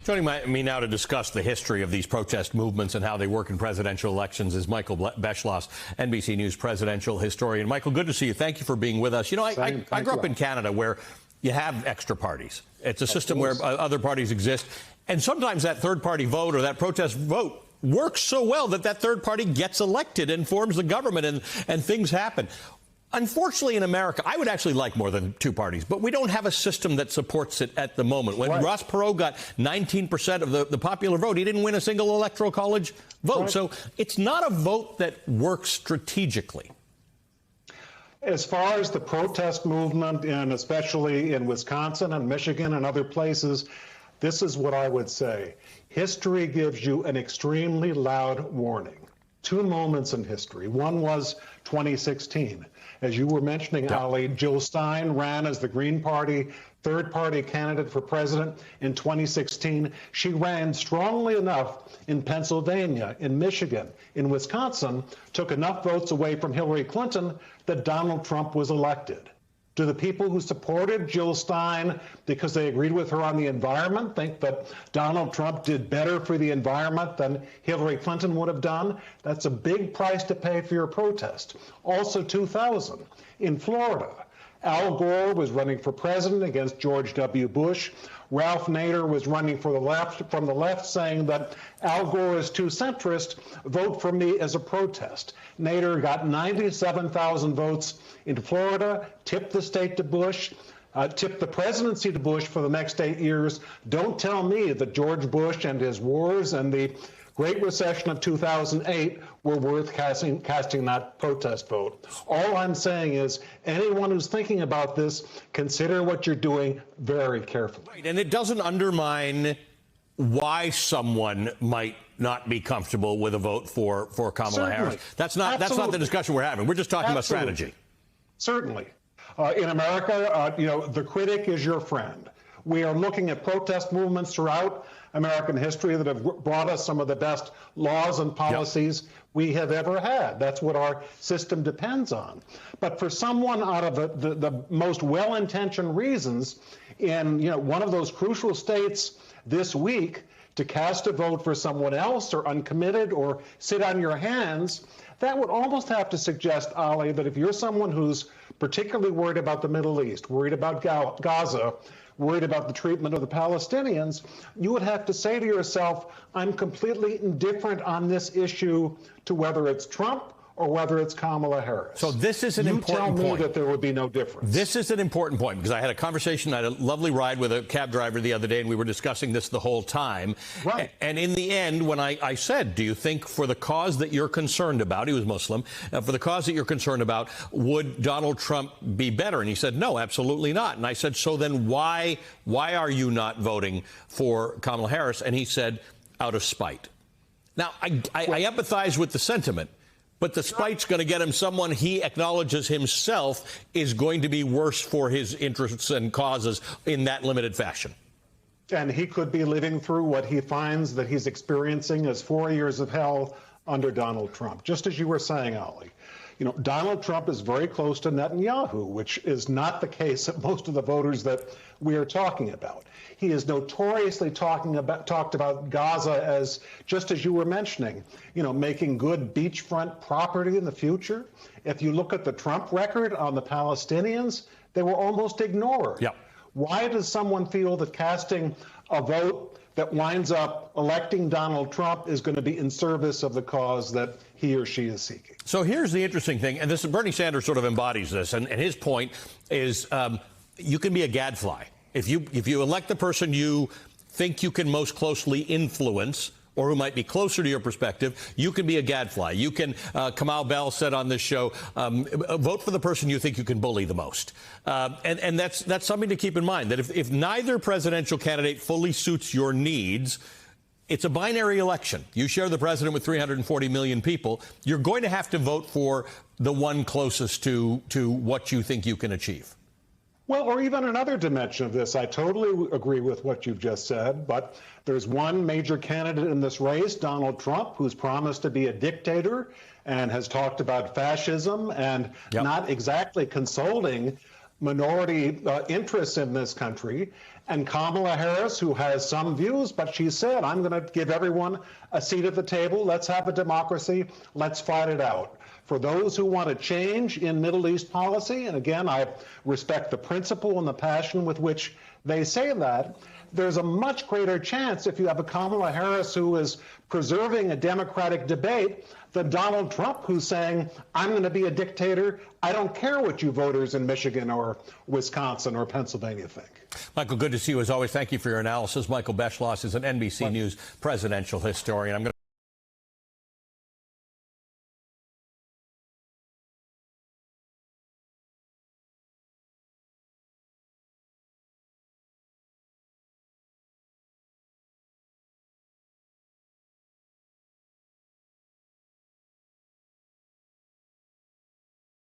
Joining me now to discuss the history of these protest movements and how they work in presidential elections is Michael Beschloss, NBC News presidential historian. Michael, good to see you. Thank you for being with us. You know, I grew up in Canada where you have extra parties. It's a system where other parties exist. And sometimes that third party vote or that protest vote works so well that that third party gets elected and forms the government and things happen. Unfortunately, in America, I would actually like more than two parties, but we don't have a system that supports it at the moment. When Ross Perot got 19% of the popular vote, he didn't win a single electoral college vote. Right. So it's not a vote that works strategically. As far as the protest movement, and especially in Wisconsin and Michigan and other places, this is what I would say. History gives you an extremely loud warning. Two moments in history. One was 2016. As you were mentioning, Ali, Jill Stein ran as the Green Party third-party candidate for president in 2016. She ran strongly enough in Pennsylvania, in Michigan, in Wisconsin, took enough votes away from Hillary Clinton that Donald Trump was elected. Do the people who supported Jill Stein because they agreed with her on the environment think that Donald Trump did better for the environment than Hillary Clinton would have done? That's a big price to pay for your protest. Also 2000, in Florida, Al Gore was running for president against George W. Bush. Ralph Nader was running from the left, saying that Al Gore is too centrist. Vote for me as a protest. Nader got 97,000 votes in Florida, tipped the state to Bush, tipped the presidency to Bush for the next 8 years. Don't tell me that George Bush and his wars and the Great Recession of 2008 were worth casting that protest vote. All I'm saying is anyone who's thinking about this, consider what you're doing very carefully. Right, and it doesn't undermine why someone might not be comfortable with a vote for Kamala Harris. That's not the discussion we're having. We're just talking about strategy. Certainly. In America, the critic is your friend. We are looking at protest movements throughout American history that have brought us some of the best laws and policies we have ever had. That's what our system depends on. But for someone out of the most well-intentioned reasons in one of those crucial states this week to cast a vote for someone else or uncommitted or sit on your hands, that would almost have to suggest, Ali, that if you're someone who's particularly worried about the Middle East, worried about Gaza, worried about the treatment of the Palestinians, you would have to say to yourself, I'm completely indifferent on this issue to whether it's Trump or whether it's Kamala Harris. So this is an important point. You tell me that there would be no difference. This is an important point because I had a conversation, I had a lovely ride with a cab driver the other day, and we were discussing this the whole time. Right. And in the end, when I said, do you think for the cause that you're concerned about, he was Muslim, for the cause that you're concerned about, would Donald Trump be better? And he said, no, absolutely not. And I said, so then why are you not voting for Kamala Harris? And he said, out of spite. Now, I empathize with the sentiment. But the spite's going to get him someone he acknowledges himself is going to be worse for his interests and causes in that limited fashion. And he could be living through what he finds that he's experiencing as 4 years of hell under Donald Trump. Just as you were saying, Ali, Donald Trump is very close to Netanyahu, which is not the case of most of the voters that we are talking about. He is notoriously talked about Gaza as, just as you were mentioning, making good beachfront property in the future. If you look at the Trump record on the Palestinians, they were almost ignored. Yep. Why does someone feel that casting a vote that winds up electing Donald Trump is going to be in service of the cause that he or she is seeking? So here's the interesting thing, and Bernie Sanders sort of embodies this, and his point is you can be a gadfly. If you elect the person you think you can most closely influence or who might be closer to your perspective, you can be a gadfly. You can, Kamau Bell said on this show, vote for the person you think you can bully the most. And that's something to keep in mind, that if neither presidential candidate fully suits your needs, it's a binary election. You share the president with 340 million people. You're going to have to vote for the one closest to what you think you can achieve. Well, or even another dimension of this. I totally agree with what you've just said, but there's one major candidate in this race, Donald Trump, who's promised to be a dictator and has talked about fascism and not exactly consoling minority interests in this country. And Kamala Harris, who has some views, but she said, I'm going to give everyone a seat at the table. Let's have a democracy. Let's fight it out. For those who want to change in Middle East policy, and again, I respect the principle and the passion with which they say that, there's a much greater chance if you have a Kamala Harris who is preserving a democratic debate than Donald Trump, who's saying, I'm going to be a dictator. I don't care what you voters in Michigan or Wisconsin or Pennsylvania think. Michael, good to see you as always. Thank you for your analysis. Michael Beschloss is an NBC News presidential historian.